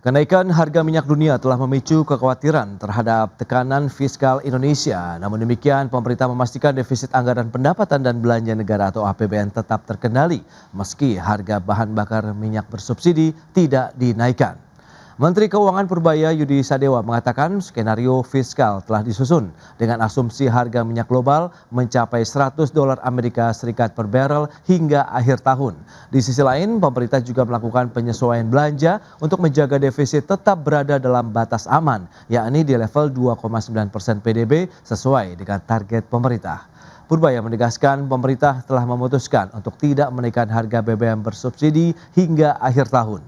Kenaikan harga minyak dunia telah memicu kekhawatiran terhadap tekanan fiskal Indonesia. Namun demikian, pemerintah memastikan defisit anggaran pendapatan dan belanja negara atau APBN tetap terkendali meski harga bahan bakar minyak bersubsidi tidak dinaikkan. Menteri Keuangan Purbaya Yudi Sadewa mengatakan skenario fiskal telah disusun dengan asumsi harga minyak global mencapai $100 Amerika Serikat per barrel hingga akhir tahun. Di sisi lain, pemerintah juga melakukan penyesuaian belanja untuk menjaga defisit tetap berada dalam batas aman, yakni di level 2,9% PDB sesuai dengan target pemerintah. Purbaya menegaskan pemerintah telah memutuskan untuk tidak menaikkan harga BBM bersubsidi hingga akhir tahun.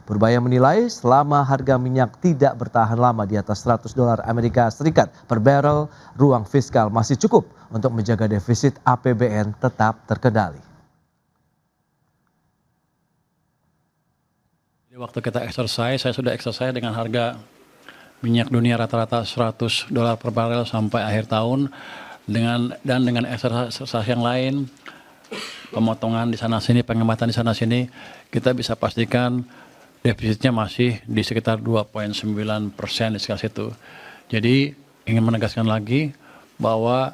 Purbaya menilai selama harga minyak tidak bertahan lama di atas $100 Amerika Serikat per barrel, ruang fiskal masih cukup untuk menjaga defisit APBN tetap terkendali. Waktu kita exercise, saya sudah exercise dengan harga minyak dunia rata-rata $100 per barrel sampai akhir tahun, dengan exercise yang lain, pemotongan di sana sini, penghematan di sana sini, kita bisa pastikan defisitnya masih di sekitar 2,9% di sekitar situ. Jadi ingin menegaskan lagi bahwa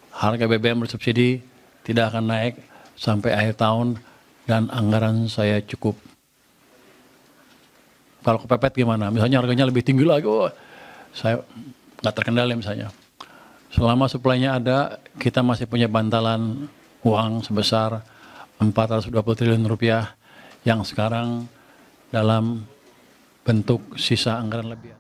harga BBM bersubsidi tidak akan naik sampai akhir tahun dan anggaran saya cukup. Kalau kepepet gimana? Misalnya harganya lebih tinggi lagi, saya nggak terkendali misalnya. Selama suplainya ada, kita masih punya bantalan uang sebesar 420 triliun rupiah yang sekarang dalam bentuk sisa anggaran lebih.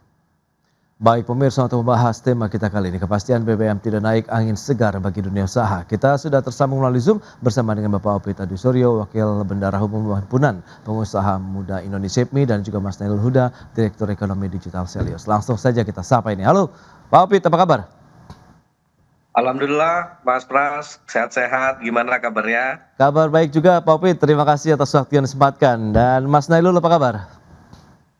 Baik pemirsa, untuk membahas tema kita kali ini, kepastian BBM tidak naik, angin segar bagi dunia usaha. Kita sudah tersambung melalui Zoom bersama dengan Bapak Opit Adisuryo, Wakil Bendahara Umum Himpunan Pengusaha Muda Indonesia (HIPMI), dan juga Mas Nailul Huda, Direktur Ekonomi Digital Selios. Langsung saja kita sapa ini. Halo Pak Opit, apa kabar? Alhamdulillah, Mas Pras, sehat-sehat. Gimana kabarnya? Kabar baik juga Pak Opit, terima kasih atas waktu yang disempatkan. Dan Mas Nailul, apa kabar?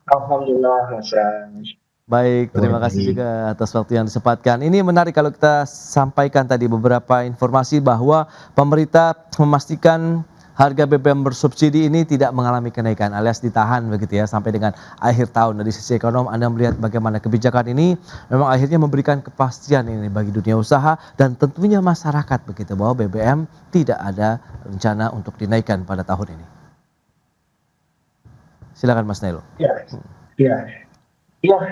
Alhamdulillah, Mas Ran. Baik, terima kasih juga atas waktu yang disempatkan. Ini menarik kalau kita sampaikan tadi beberapa informasi bahwa pemerintah memastikan harga BBM bersubsidi ini tidak mengalami kenaikan alias ditahan begitu ya sampai dengan akhir tahun. Dari sisi ekonomi Anda melihat bagaimana kebijakan ini memang akhirnya memberikan kepastian ini bagi dunia usaha dan tentunya masyarakat begitu bahwa BBM tidak ada rencana untuk dinaikkan pada tahun ini. Silakan Mas Nailul. Ya,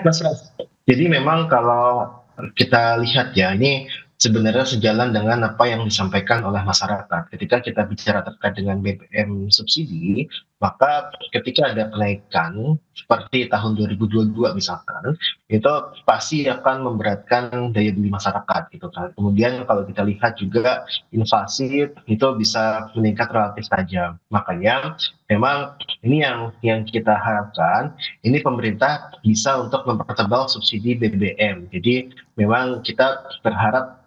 Mas Ras. Jadi memang kalau kita lihat ya, ini sebenarnya sejalan dengan apa yang disampaikan oleh masyarakat. Ketika kita bicara terkait dengan BBM subsidi, maka ketika ada kenaikan seperti tahun 2022 misalkan, itu pasti akan memberatkan daya beli masyarakat gitu kan. Kemudian kalau kita lihat juga inflasi itu bisa meningkat relatif tajam. Makanya memang ini yang kita harapkan, ini pemerintah bisa untuk mempertebal subsidi BBM. Jadi memang kita berharap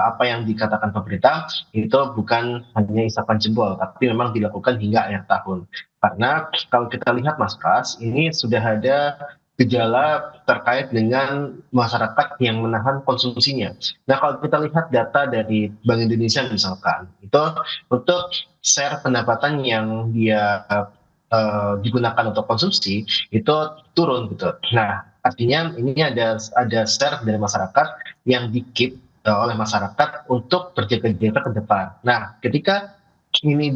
apa yang dikatakan pemerintah itu bukan hanya isapan jempol, tapi memang dilakukan hingga akhir tahun. Karena kalau kita lihat Mas Pras, ini sudah ada gejala terkait dengan masyarakat yang menahan konsumsinya. Nah kalau kita lihat data dari Bank Indonesia misalkan, itu untuk share pendapatan yang dia digunakan untuk konsumsi itu turun gitu. Nah artinya ini ada share dari masyarakat yang di-keep oleh masyarakat untuk berjaga-jaga ke depan. Nah, ketika ini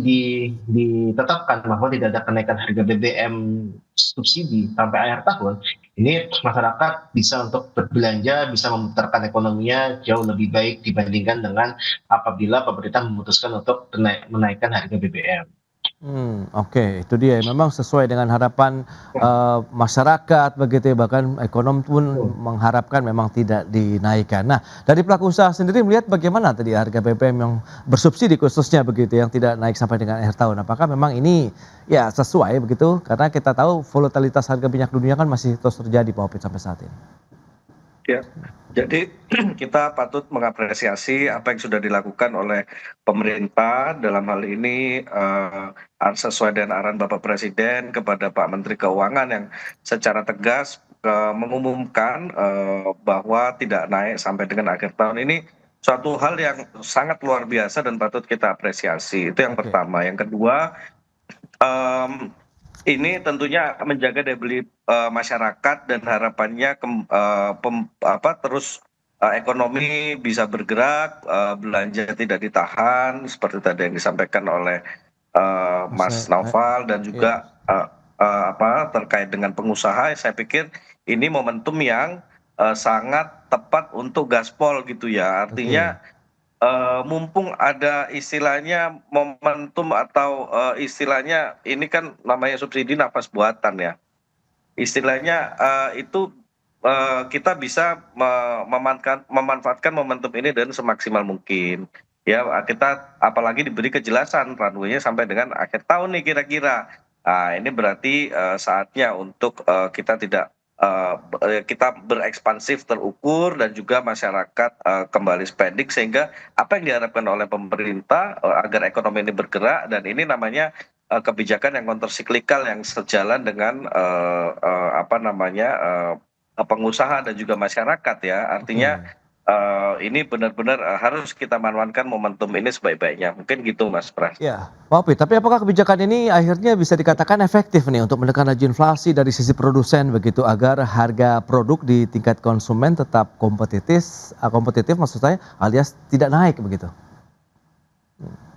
ditetapkan bahwa tidak ada kenaikan harga BBM subsidi sampai akhir tahun, ini masyarakat bisa untuk berbelanja, bisa memutarkan ekonominya jauh lebih baik dibandingkan dengan apabila pemerintah memutuskan untuk menaikkan harga BBM. Oke, itu dia. Memang sesuai dengan harapan masyarakat begitu ya, bahkan ekonom pun mengharapkan memang tidak dinaikkan. Nah, dari pelaku usaha sendiri melihat bagaimana tadi harga BBM yang bersubsidi khususnya begitu yang tidak naik sampai dengan akhir tahun. Apakah memang ini ya sesuai begitu? Karena kita tahu volatilitas harga minyak dunia kan masih terus terjadi Pak Opit sampai saat ini. Ya, jadi kita patut mengapresiasi apa yang sudah dilakukan oleh pemerintah dalam hal ini sesuai dengan arahan Bapak Presiden kepada Pak Menteri Keuangan yang secara tegas mengumumkan bahwa tidak naik sampai dengan akhir tahun ini suatu hal yang sangat luar biasa dan patut kita apresiasi. Itu yang pertama. Yang kedua, Ini tentunya menjaga daya beli masyarakat dan harapannya terus ekonomi bisa bergerak, belanja tidak ditahan seperti tadi yang disampaikan oleh Mas, Mas Naufal dan iya. juga terkait dengan pengusaha. Saya pikir ini momentum yang sangat tepat untuk gaspol gitu ya. Oke. Artinya mumpung ada istilahnya momentum atau istilahnya ini kan namanya subsidi nafas buatan ya. Istilahnya itu kita bisa memanfaatkan momentum ini dengan semaksimal mungkin. Ya, kita apalagi diberi kejelasan runway-nya sampai dengan akhir tahun nih kira-kira. Ini berarti saatnya untuk kita berekspansif terukur dan juga masyarakat kembali spending sehingga apa yang diharapkan oleh pemerintah agar ekonomi ini bergerak dan ini namanya kebijakan yang kontrsiklikal yang sejalan dengan pengusaha dan juga masyarakat ya. Artinya Oke. ini benar-benar harus kita manfaatkan momentum ini sebaik-baiknya. Mungkin gitu Mas Pras. Ya, Pak Opik, tapi apakah kebijakan ini akhirnya bisa dikatakan efektif nih untuk menekan laju inflasi dari sisi produsen begitu agar harga produk di tingkat konsumen tetap kompetitif maksud saya alias tidak naik begitu?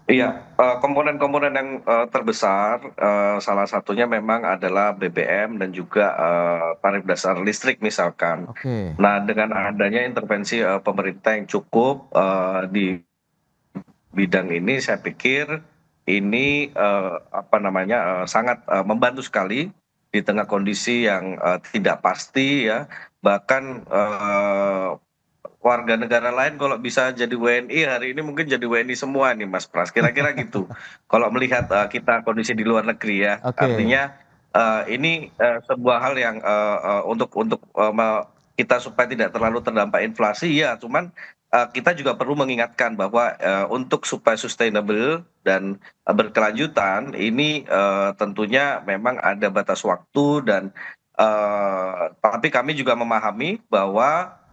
Iya, komponen-komponen yang terbesar salah satunya memang adalah BBM dan juga tarif dasar listrik misalkan. Oke. Nah, dengan adanya intervensi pemerintah yang cukup di bidang ini, saya pikir ini sangat membantu sekali di tengah kondisi yang tidak pasti ya. Bahkan warga negara lain kalau bisa jadi WNI hari ini mungkin jadi WNI semua nih Mas Pras, kira-kira gitu. Kalau melihat kita kondisi di luar negeri ya, Oke. artinya ini sebuah hal yang kita supaya tidak terlalu terdampak inflasi ya, cuman kita juga perlu mengingatkan bahwa untuk supaya sustainable dan berkelanjutan ini tentunya memang ada batas waktu dan tapi kami juga memahami bahwa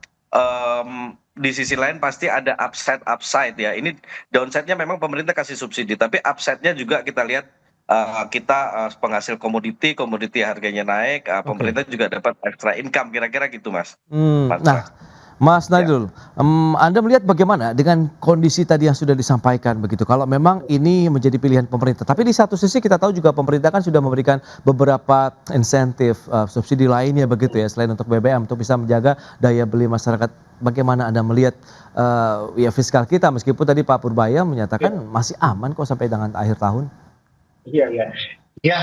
di sisi lain pasti ada upside ya. Ini downside-nya memang pemerintah kasih subsidi, tapi upside-nya juga kita lihat kita penghasil komoditi harganya naik, Oke. pemerintah juga dapat extra income kira-kira gitu Mas. Mas Nah, Pras. Mas Ya. Nailul, Anda melihat bagaimana dengan kondisi tadi yang sudah disampaikan begitu? Kalau memang ini menjadi pilihan pemerintah, tapi di satu sisi kita tahu juga pemerintah kan sudah memberikan beberapa insentif, subsidi lainnya begitu ya, selain untuk BBM untuk bisa menjaga daya beli masyarakat. Bagaimana Anda melihat ya fiskal kita meskipun tadi Pak Purbaya menyatakan masih aman kok sampai dengan akhir tahun? Iya, iya. Ya,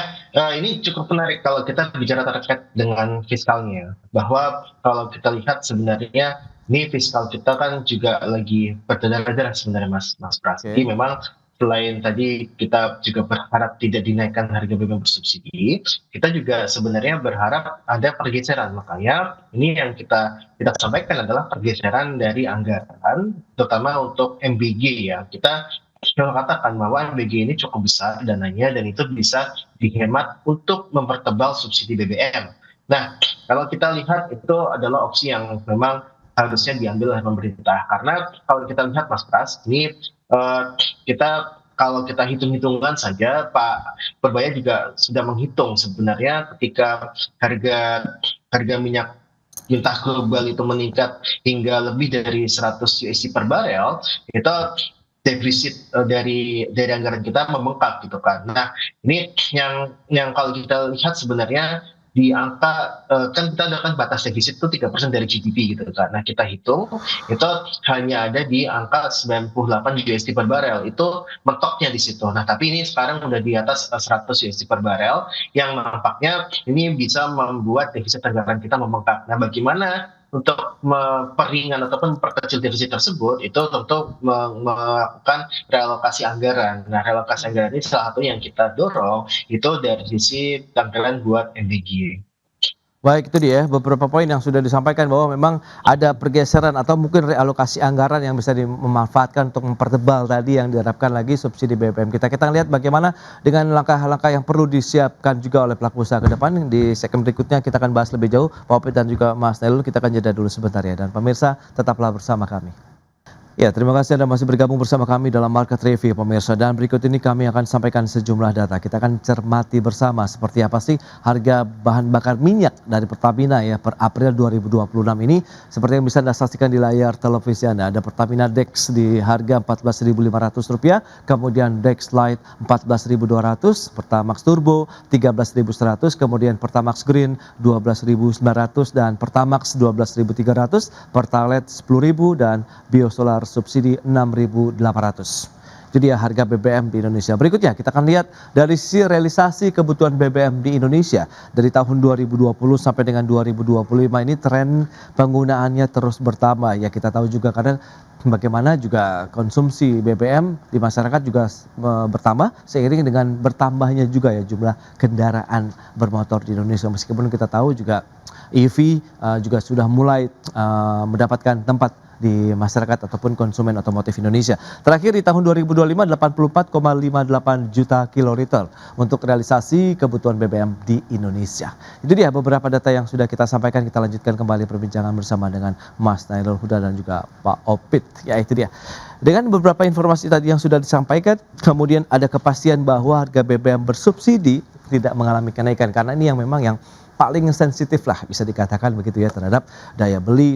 ini cukup menarik kalau kita bicara terkait dengan fiskalnya. Bahwa kalau kita lihat sebenarnya ini fiskal kita kan juga lagi berdarah-darah sebenarnya Mas Pras. Jadi Oke. memang selain tadi kita juga berharap tidak dinaikkan harga BBM bersubsidi, kita juga sebenarnya berharap ada pergeseran. Makanya ini yang kita sampaikan adalah pergeseran dari anggaran, terutama untuk MBG ya. Kita katakan bahwa MBG ini cukup besar dananya dan itu bisa dihemat untuk mempertebal subsidi BBM. Nah, kalau kita lihat itu adalah opsi yang memang harusnya diambil oleh pemerintah. Karena kalau kita lihat Mas Pras, ini eh, kalau kita hitung-hitungan saja, Pak Purbaya juga sudah menghitung sebenarnya ketika harga harga minyak mentah global itu meningkat hingga lebih dari 100 USD per barel, itu defisit dari anggaran kita membengkak gitu kan. Nah, ini yang kalau kita lihat sebenarnya di angka kan kita ada kan batas defisit itu 3% dari GDP gitu kan. Nah, kita hitung itu hanya ada di angka 98 USD per barel. Itu mentoknya di situ. Nah, tapi ini sekarang udah di atas 100 USD per barel yang nampaknya ini bisa membuat defisit anggaran kita membengkak. Nah, bagaimana untuk memperingan ataupun memperkecil defisit tersebut itu tentu melakukan relokasi anggaran. Nah, relokasi anggaran ini salah satu yang kita dorong itu dari sisi anggaran buat MBG. Baik, itu dia beberapa poin yang sudah disampaikan bahwa memang ada pergeseran atau mungkin realokasi anggaran yang bisa dimanfaatkan untuk mempertebal tadi yang diharapkan lagi subsidi BBM kita. Kita lihat bagaimana dengan langkah-langkah yang perlu disiapkan juga oleh pelaku usaha ke depan. Di segmen berikutnya kita akan bahas lebih jauh, Pak Opik dan juga Mas Nailul. Kita akan jeda dulu sebentar ya. Dan pemirsa tetaplah bersama kami. Ya, terima kasih Anda masih bergabung bersama kami dalam Market Review pemirsa, dan berikut ini kami akan sampaikan sejumlah data. Kita akan cermati bersama seperti apa sih harga bahan bakar minyak dari Pertamina ya per April 2026 ini. Seperti yang bisa Anda saksikan di layar televisi Anda, ada Pertamina Dex di harga Rp14.500, kemudian Dex Lite Rp14.200, Pertamax Turbo Rp13.100, kemudian Pertamax Green Rp12.900 dan Pertamax Rp12.300, Pertalite Rp10.000 dan Biosolar subsidi Rp6.800. Itu dia harga BBM di Indonesia. Berikutnya kita akan lihat dari sisi realisasi kebutuhan BBM di Indonesia. Dari tahun 2020 sampai dengan 2025 ini tren penggunaannya terus bertambah. Ya, kita tahu juga karena bagaimana juga konsumsi BBM di masyarakat juga bertambah seiring dengan bertambahnya juga ya jumlah kendaraan bermotor di Indonesia. Meskipun kita tahu juga EV juga sudah mulai mendapatkan tempat di masyarakat ataupun konsumen otomotif Indonesia. Terakhir di tahun 2025 84,58 juta kiloliter untuk realisasi kebutuhan BBM di Indonesia. Itu dia beberapa data yang sudah kita sampaikan. Kita lanjutkan kembali perbincangan bersama dengan Mas Nailul Huda dan juga Pak Opit. Ya, itu dia. Dengan beberapa informasi tadi yang sudah disampaikan, kemudian ada kepastian bahwa harga BBM bersubsidi tidak mengalami kenaikan, karena ini yang memang yang paling sensitif lah bisa dikatakan begitu ya terhadap daya beli,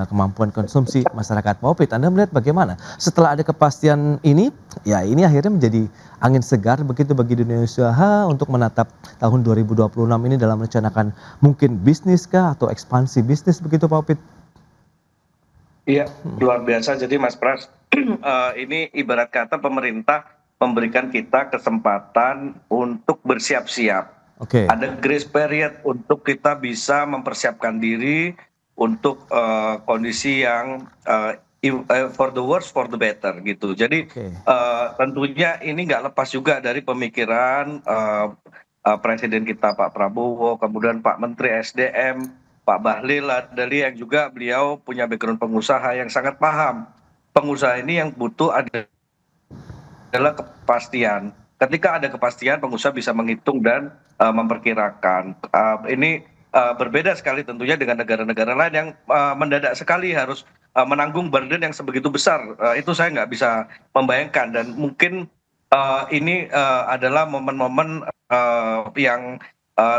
kemampuan konsumsi masyarakat. Pak Opit, Anda melihat bagaimana setelah ada kepastian ini? Ya, ini akhirnya menjadi angin segar begitu bagi dunia usaha untuk menatap tahun 2026 ini dalam merencanakan mungkin bisnis kah atau ekspansi bisnis begitu Pak Opit? Iya, luar biasa. Jadi Mas Pras, ini ibarat kata pemerintah memberikan kita kesempatan untuk bersiap-siap. Oke. Ada grace period untuk kita bisa mempersiapkan diri untuk kondisi yang for the worst, for the better gitu. Jadi Oke. tentunya ini nggak lepas juga dari pemikiran Presiden kita Pak Prabowo, kemudian Pak Menteri SDM, Pak Bahlil Lahadalia yang juga beliau punya background pengusaha yang sangat paham. Pengusaha ini yang butuh adalah kepastian. Ketika ada kepastian, pengusaha bisa menghitung dan memperkirakan. Ini berbeda sekali tentunya dengan negara-negara lain yang mendadak sekali harus menanggung burden yang sebegitu besar. Itu saya nggak bisa membayangkan, dan mungkin ini adalah momen-momen yang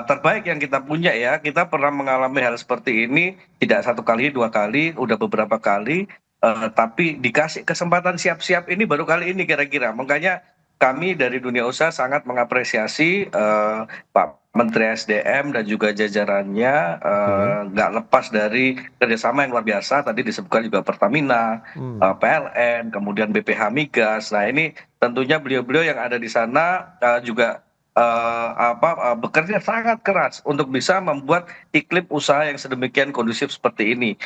terbaik yang kita punya ya. Kita pernah mengalami hal seperti ini tidak satu kali, dua kali, udah beberapa kali. Tapi dikasih kesempatan siap-siap ini baru kali ini kira-kira. Makanya kami dari dunia usaha sangat mengapresiasi Pak Menteri SDM dan juga jajarannya, nggak lepas dari kerjasama yang luar biasa. Tadi disebutkan juga Pertamina, PLN, kemudian BPH Migas. Nah, ini tentunya beliau-beliau yang ada di sana juga bekerja sangat keras untuk bisa membuat iklim usaha yang sedemikian kondusif seperti ini,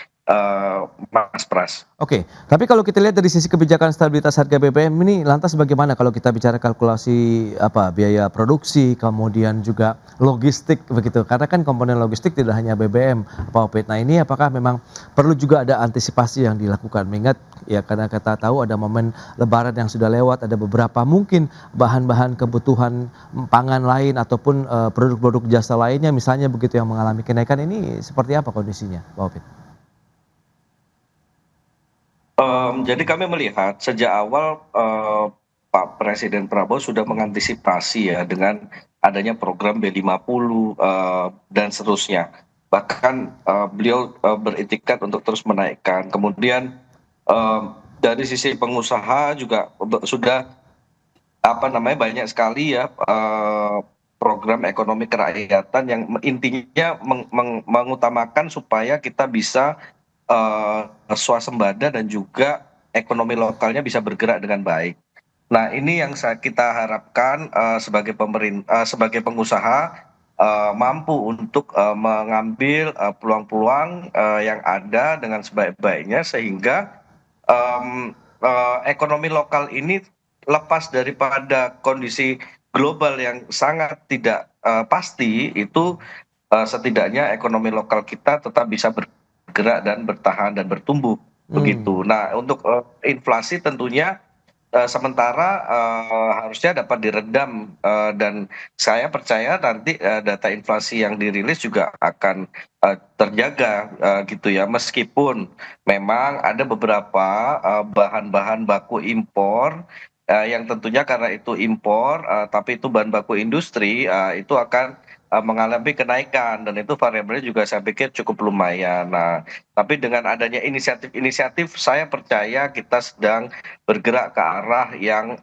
Mas Pras. Oke, tapi kalau kita lihat dari sisi kebijakan stabilitas harga BBM ini lantas bagaimana kalau kita bicara kalkulasi biaya produksi, kemudian juga logistik begitu. Karena kan komponen logistik tidak hanya BBM, Pak Opit. Nah, ini apakah memang perlu juga ada antisipasi yang dilakukan? Mengingat ya karena kita tahu ada momen lebaran yang sudah lewat, ada beberapa mungkin bahan-bahan kebutuhan pangan lain ataupun produk-produk jasa lainnya misalnya begitu yang mengalami kenaikan. Ini seperti apa kondisinya, Pak Opit? Jadi kami melihat sejak awal Pak Presiden Prabowo sudah mengantisipasi ya dengan adanya program B50 dan seterusnya. Bahkan beliau beritikat untuk terus menaikkan. Kemudian dari sisi pengusaha juga sudah banyak sekali ya program ekonomi kerakyatan yang intinya mengutamakan supaya kita bisa swasembada dan juga ekonomi lokalnya bisa bergerak dengan baik. Nah, ini yang kita harapkan sebagai sebagai pengusaha mampu untuk mengambil peluang-peluang yang ada dengan sebaik-baiknya sehingga ekonomi lokal ini lepas daripada kondisi global yang sangat tidak pasti itu, setidaknya ekonomi lokal kita tetap bisa bergerak dan bertahan dan bertumbuh begitu. Nah, untuk inflasi tentunya sementara harusnya dapat diredam, dan saya percaya nanti data inflasi yang dirilis juga akan terjaga, gitu ya. Meskipun memang ada beberapa bahan-bahan baku impor, yang tentunya karena itu impor, tapi itu bahan baku industri, itu akan mengalami kenaikan dan itu variabelnya juga saya pikir cukup lumayan. Nah, tapi dengan adanya inisiatif-inisiatif, saya percaya kita sedang bergerak ke arah yang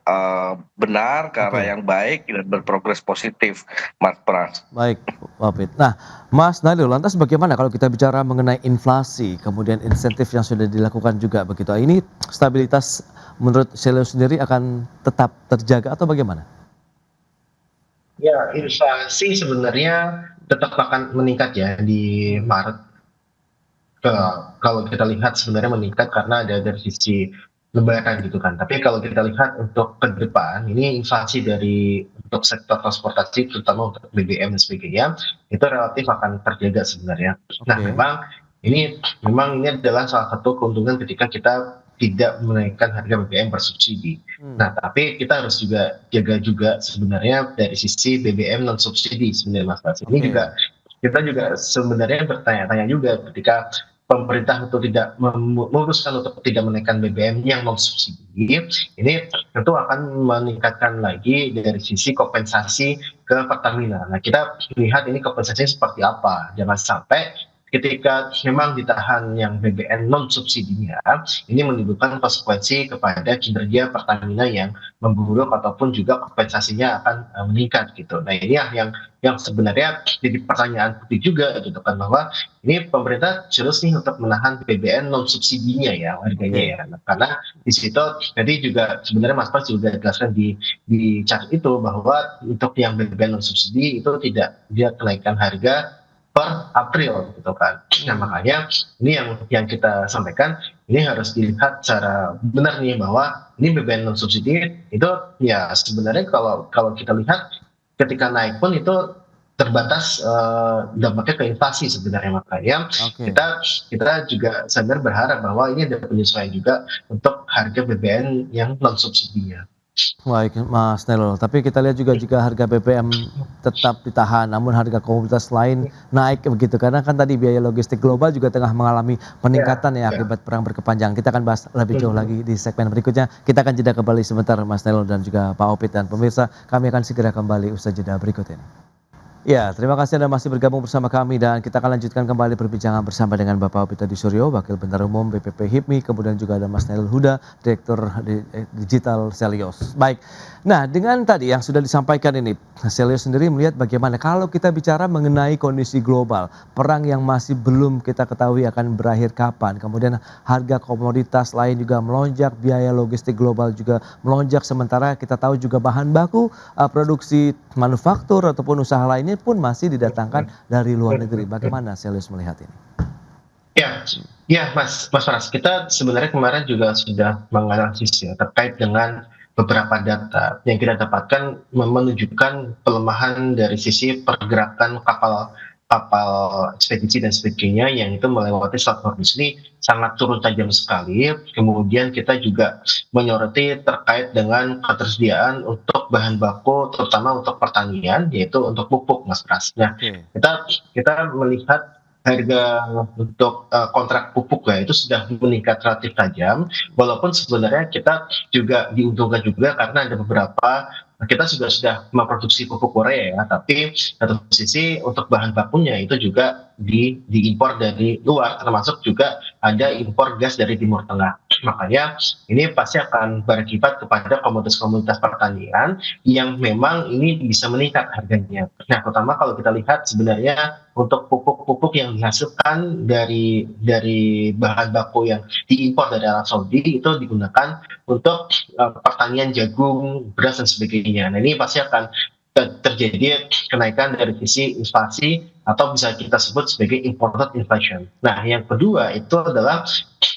benar, ke arah Oke, yang baik dan berprogres positif, Mas Pras. baik, Wapit. Nah, Mas Nailul, lantas bagaimana kalau kita bicara mengenai inflasi, kemudian insentif yang sudah dilakukan juga begitu. Ini stabilitas menurut Seleo sendiri akan tetap terjaga atau bagaimana? Ya, inflasi sebenarnya tetap akan meningkat ya di Hmm, Maret. Kalau kita lihat sebenarnya meningkat karena ada dari sisi lebaran gitu kan. Tapi kalau kita lihat untuk ke depan, ini inflasi dari untuk sektor transportasi terutama untuk BBM dan sebagainya, itu relatif akan terjaga sebenarnya. Nah, oke. memang ini adalah salah satu keuntungan ketika kita tidak menaikkan harga BBM bersubsidi. Hmm, Nah, tapi kita harus juga jaga juga sebenarnya dari sisi BBM non subsidi sebenarnya Mas Bas. Ini oke. juga kita juga sebenarnya bertanya-tanya juga ketika pemerintah untuk tidak memutuskan untuk tidak menaikkan BBM yang non subsidi, ini tentu akan meningkatkan lagi dari sisi kompensasi ke Pertamina. Nah, kita lihat ini kompensasinya seperti apa. Jangan sampai ketika memang ditahan yang BBM non subsidinya, ini menimbulkan konsekuensi kepada kinerja Pertamina yang memburuk ataupun juga kompensasinya akan meningkat gitu. Nah, ini yang sebenarnya jadi pertanyaan publik juga gitu kan, bahwa ini pemerintah serius nih untuk menahan BBM non subsidinya ya harganya Oke. ya. Nah, karena di situ tadi juga sebenarnya Mas Pras juga jelaskan di chat itu bahwa untuk yang BBM non subsidi itu tidak dia kenaikan harga per April gitu kan. Nah, Hmm, makanya ini yang kita sampaikan, ini harus dilihat secara benar nih bahwa ini BBM non subsidi itu ya sebenarnya kalau kalau kita lihat ketika naik pun itu terbatas dampaknya ke inflasi sebenarnya. Makanya oke. kita kita juga sadar berharap bahwa ini ada penyesuaian juga untuk harga BBM yang non subsidinya. Baik, Mas Nailul. Tapi kita lihat juga jika harga BBM tetap ditahan, namun harga komoditas lain naik begitu. Karena kan tadi biaya logistik global juga tengah mengalami Ya, peningkatan ya ya. akibat perang berkepanjangan. Kita akan bahas lebih jauh lagi di segmen berikutnya. Kita akan jeda kembali sebentar Mas Nailul dan juga Pak Opit dan pemirsa. Kami akan segera kembali usai jeda berikut ini. Ya, terima kasih Anda masih bergabung bersama kami dan kita akan lanjutkan kembali perbincangan bersama dengan Bapak Opita Suryo, Wakil Bendahara Umum BPP HIPMI, kemudian juga ada Mas Nailul Huda, Direktur Digital Selios. Baik, nah dengan tadi yang sudah disampaikan ini, Selios sendiri melihat bagaimana kalau kita bicara mengenai kondisi global, perang yang masih belum kita ketahui akan berakhir kapan, kemudian harga komoditas lain juga melonjak, biaya logistik global juga melonjak, sementara kita tahu juga bahan baku produksi manufaktur ataupun usaha lainnya pun masih didatangkan dari luar negeri. Bagaimana Selius melihat ini? Ya, ya Mas Pras, kita sebenarnya kemarin juga sudah menganalisis ya terkait dengan beberapa data yang kita dapatkan menunjukkan pelemahan dari sisi pergerakan kapal kapal ekspedisi dan sebagainya yang itu melewati Selat Hormuz ini sangat turun tajam sekali. Kemudian kita juga menyoroti terkait dengan ketersediaan untuk bahan baku terutama untuk pertanian yaitu untuk pupuk Mas Pras. Nah, Oke, kita kita melihat harga untuk kontrak pupuk ya itu sudah meningkat relatif tajam, walaupun sebenarnya kita juga diuntungkan juga karena ada beberapa kita sudah memproduksi pupuk Korea ya, tapi satu sisi untuk bahan bakunya itu juga diimpor dari luar, termasuk juga ada impor gas dari Timur Tengah. Makanya ini pasti akan berakibat kepada komoditas-komoditas pertanian yang memang ini bisa meningkat harganya. Nah, terutama kalau kita lihat sebenarnya untuk pupuk-pupuk yang dihasilkan dari bahan baku yang diimpor dari Arab Saudi itu digunakan untuk pertanian jagung, beras dan sebagainya. Nah, ini pasti akan terjadi kenaikan dari sisi inflasi atau bisa kita sebut sebagai imported inflation. Nah, yang kedua itu adalah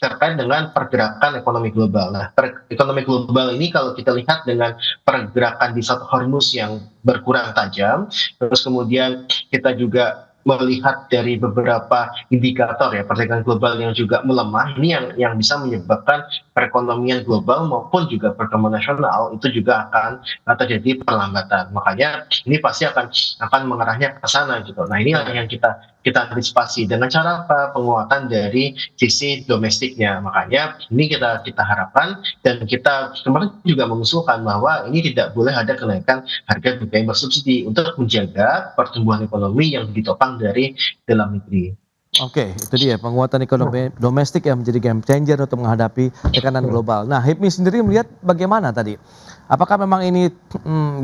terkait dengan pergerakan ekonomi global. Nah, ekonomi global ini kalau kita lihat dengan pergerakan di Selat Hormuz yang berkurang tajam, terus kemudian kita juga melihat dari beberapa indikator ya perdagangan global yang juga melemah, ini yang bisa menyebabkan perekonomian global maupun juga pertumbuhan nasional itu juga akan terjadi perlambatan. Makanya ini pasti akan mengarahnya ke sana gitu. Nah, ini Oke. yang kita antisipasi dengan cara apa? Penguatan dari sisi domestiknya. Makanya ini kita harapkan, dan kita kemarin juga mengusulkan bahwa ini tidak boleh ada kenaikan harga BBM bersubsidi untuk menjaga pertumbuhan ekonomi yang ditopang dari dalam negeri. Oke, itu dia penguatan ekonomi domestik yang menjadi game changer untuk menghadapi tekanan global. Nah, HIPMI sendiri melihat bagaimana tadi? Apakah memang ini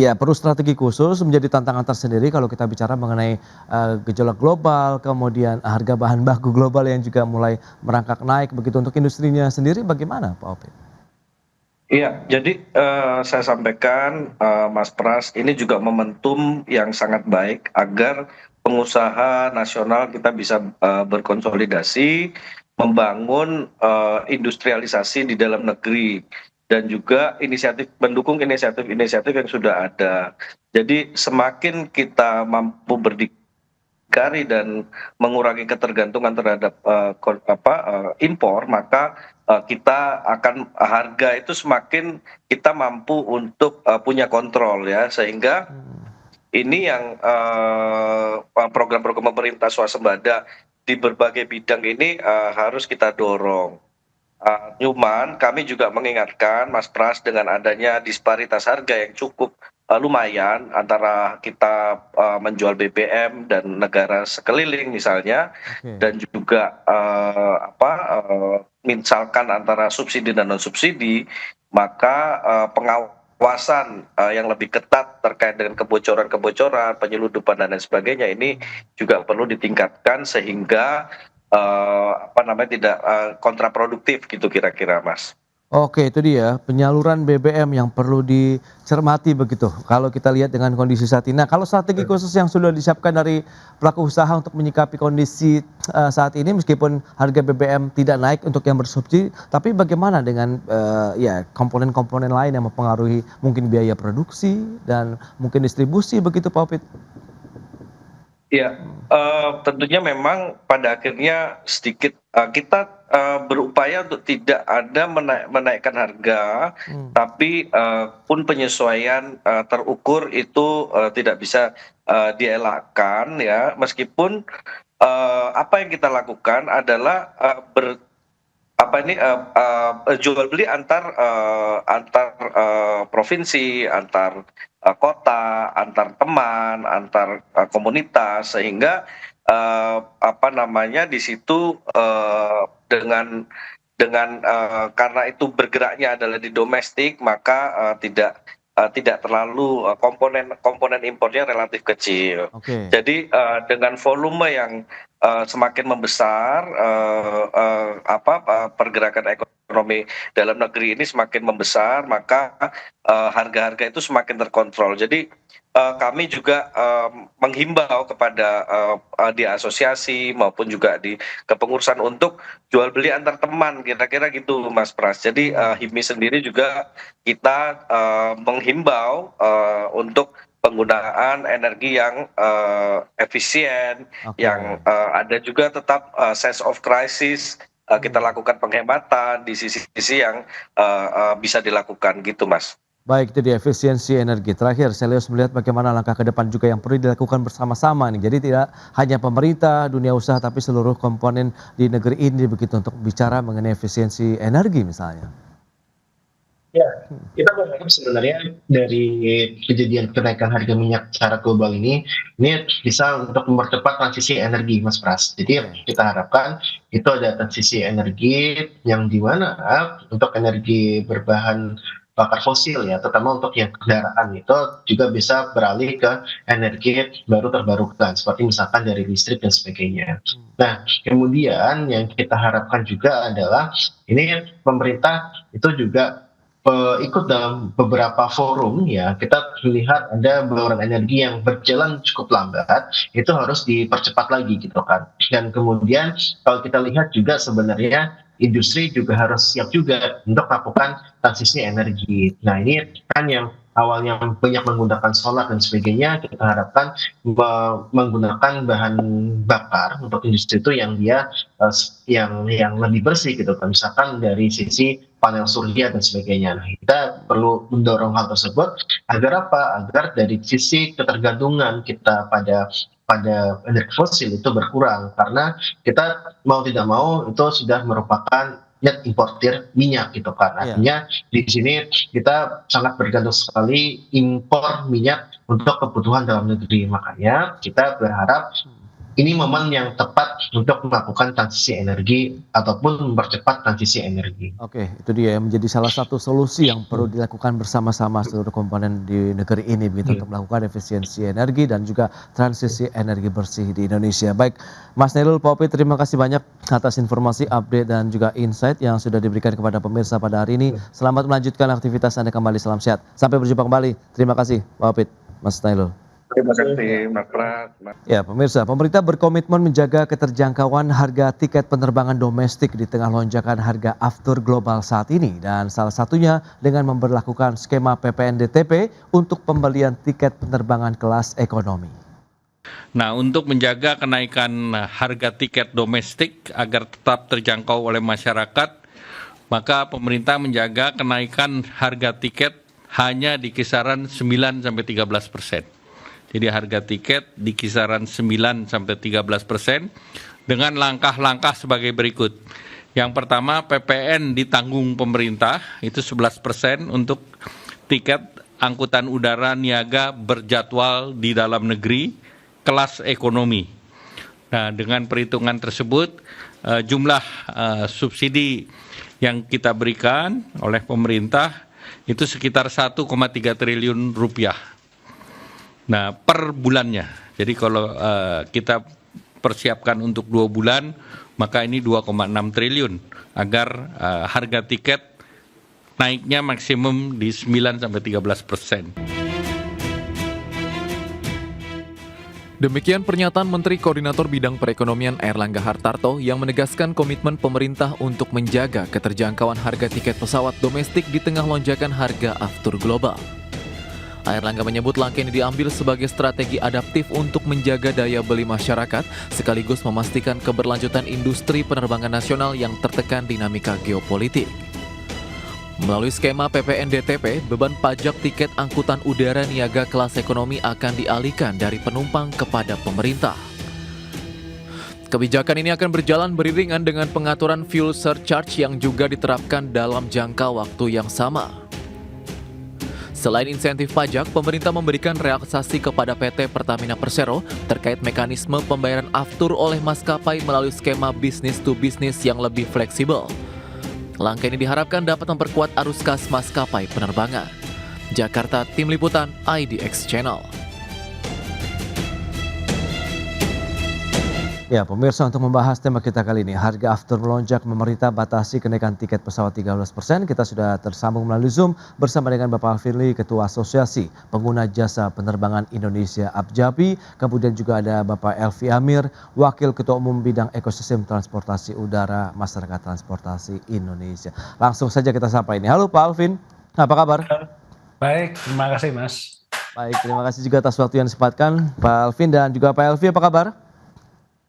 ya perlu strategi khusus menjadi tantangan tersendiri kalau kita bicara mengenai gejolak global, kemudian harga bahan baku global yang juga mulai merangkak naik begitu untuk industrinya sendiri bagaimana Pak Opik? Iya, jadi saya sampaikan Mas Pras, ini juga momentum yang sangat baik agar pengusaha nasional kita bisa berkonsolidasi, membangun industrialisasi di dalam negeri dan juga mendukung inisiatif-inisiatif yang sudah ada. Jadi semakin kita mampu berdikari dan mengurangi ketergantungan terhadap impor, maka kita akan harga itu semakin kita mampu untuk punya kontrol ya, sehingga ini yang program-program pemerintah swasembada di berbagai bidang ini harus kita dorong. Cuman kami juga mengingatkan Mas Pras, dengan adanya disparitas harga yang cukup lumayan antara kita menjual BBM dan negara sekeliling misalnya, Oke. dan juga misalkan antara subsidi dan non subsidi, maka pengawasan yang lebih ketat terkait dengan kebocoran-kebocoran, penyeludupan dan lain sebagainya ini juga perlu ditingkatkan sehingga tidak kontraproduktif gitu kira-kira Mas. Oke, itu dia penyaluran BBM yang perlu dicermati begitu. Kalau kita lihat dengan kondisi saat ini, nah kalau strategi khusus yang sudah disiapkan dari pelaku usaha untuk menyikapi kondisi saat ini, meskipun harga BBM tidak naik untuk yang bersubsidi, tapi bagaimana dengan ya komponen-komponen lain yang mempengaruhi mungkin biaya produksi dan mungkin distribusi begitu Pak Opit? Ya, tentunya memang pada akhirnya sedikit kita berupaya untuk tidak ada menaikkan harga, tapi pun penyesuaian terukur itu tidak bisa dielakkan ya, meskipun apa yang kita lakukan adalah jual beli antar provinsi, antar kota, antar teman, antar komunitas, sehingga di situ karena itu bergeraknya adalah di domestik, maka tidak terlalu komponen impornya relatif kecil. Oke. Jadi dengan volume yang semakin membesar, pergerakan ekonomi dalam negeri ini semakin membesar, maka harga-harga itu semakin terkontrol. Jadi kami juga menghimbau kepada di asosiasi maupun juga di kepengurusan untuk jual beli antar teman, kira-kira gitu Mas Pras. Jadi HIPMI sendiri juga kita menghimbau untuk penggunaan energi yang efisien, Oke. yang ada juga tetap sense of crisis, kita lakukan penghematan di sisi-sisi yang bisa dilakukan gitu Mas. Baik, itu dia efisiensi energi. Terakhir, Selius melihat bagaimana langkah ke depan juga yang perlu dilakukan bersama-sama nih. Jadi tidak hanya pemerintah, dunia usaha, tapi seluruh komponen di negeri ini begitu untuk bicara mengenai efisiensi energi misalnya. Ya, kita berharap sebenarnya dari kejadian kenaikan harga minyak secara global ini bisa untuk mempercepat transisi energi, Mas Pras. Jadi kita harapkan itu ada transisi energi yang dimana untuk energi berbahan bakar fosil ya, terutama untuk yang kendaraan itu juga bisa beralih ke energi baru terbarukan, seperti misalkan dari listrik dan sebagainya. Nah, kemudian yang kita harapkan juga adalah ini pemerintah itu juga ikut dalam beberapa forum ya, kita melihat ada baluran energi yang berjalan cukup lambat, itu harus dipercepat lagi gitu kan. Dan kemudian kalau kita lihat juga sebenarnya industri juga harus siap juga untuk melakukan transisi energi. Nah ini kan yang awalnya banyak menggunakan solar dan sebagainya, kita harapkan menggunakan bahan bakar untuk industri itu yang dia yang lebih bersih gitu kan, misalkan dari sisi panel surya dan sebagainya. Nah, kita perlu mendorong hal tersebut agar apa? Agar dari sisi ketergantungan kita pada energi fosil itu berkurang, karena kita mau tidak mau itu sudah merupakan net importir minyak gitu kan. Iya. Artinya di sini kita sangat bergantung sekali impor minyak untuk kebutuhan dalam negeri. Makanya kita berharap ini momen yang tepat untuk melakukan transisi energi ataupun mempercepat transisi energi. Oke, itu dia yang menjadi salah satu solusi yang perlu dilakukan bersama-sama seluruh komponen di negeri ini begitu untuk melakukan efisiensi energi dan juga transisi energi bersih di Indonesia. Baik, Mas Nailul Paupi, terima kasih banyak atas informasi, update dan juga insight yang sudah diberikan kepada pemirsa pada hari ini. Selamat melanjutkan aktivitas Anda kembali, salam sehat. Sampai berjumpa kembali. Terima kasih, Pak Paupi, Mas Nailul. Terima kasih, Mas Pras. Ya, pemirsa, pemerintah berkomitmen menjaga keterjangkauan harga tiket penerbangan domestik di tengah lonjakan harga aftur global saat ini, dan salah satunya dengan memberlakukan skema PPNDTP untuk pembelian tiket penerbangan kelas ekonomi. Nah, untuk menjaga kenaikan harga tiket domestik agar tetap terjangkau oleh masyarakat, maka pemerintah menjaga kenaikan harga tiket hanya di kisaran 9-13%. Jadi harga tiket di kisaran 9-13% dengan langkah-langkah sebagai berikut. Yang pertama, PPN ditanggung pemerintah, itu 11% untuk tiket angkutan udara niaga berjadwal di dalam negeri kelas ekonomi. Nah, dengan perhitungan tersebut, jumlah subsidi yang kita berikan oleh pemerintah itu sekitar 1,3 triliun rupiah. Nah, per bulannya. Jadi kalau kita persiapkan untuk 2 bulan, maka ini 2,6 triliun agar harga tiket naiknya maksimum di 9-13%. Demikian pernyataan Menteri Koordinator Bidang Perekonomian Airlangga Hartarto yang menegaskan komitmen pemerintah untuk menjaga keterjangkauan harga tiket pesawat domestik di tengah lonjakan harga aftur global. Airlangga menyebut langkah ini diambil sebagai strategi adaptif untuk menjaga daya beli masyarakat, sekaligus memastikan keberlanjutan industri penerbangan nasional yang tertekan dinamika geopolitik. Melalui skema PPNDTP, beban pajak tiket angkutan udara niaga kelas ekonomi akan dialihkan dari penumpang kepada pemerintah. Kebijakan ini akan berjalan beriringan dengan pengaturan fuel surcharge yang juga diterapkan dalam jangka waktu yang sama. Selain insentif pajak, pemerintah memberikan relaksasi kepada PT Pertamina Persero terkait mekanisme pembayaran aftur oleh maskapai melalui skema bisnis to bisnis yang lebih fleksibel. Langkah ini diharapkan dapat memperkuat arus kas maskapai penerbangan. Jakarta, Tim Liputan, IDX Channel. Ya, pemirsa, untuk membahas tema kita kali ini, harga aftur melonjak, pemerintah batasi kenaikan tiket pesawat 13%. Kita sudah tersambung melalui Zoom bersama dengan Bapak Firly, Ketua Asosiasi Pengguna Jasa Penerbangan Indonesia APJAPI. Kemudian juga ada Bapak Elvi Amir, Wakil Ketua Umum Bidang Ekosistem Transportasi Udara Masyarakat Transportasi Indonesia. Langsung saja kita sapa ini. Halo Pak Alvin, apa kabar? Baik, terima kasih Mas. Baik, terima kasih juga atas waktu yang disempatkan Pak Alvin, dan juga Pak Elvi, apa kabar?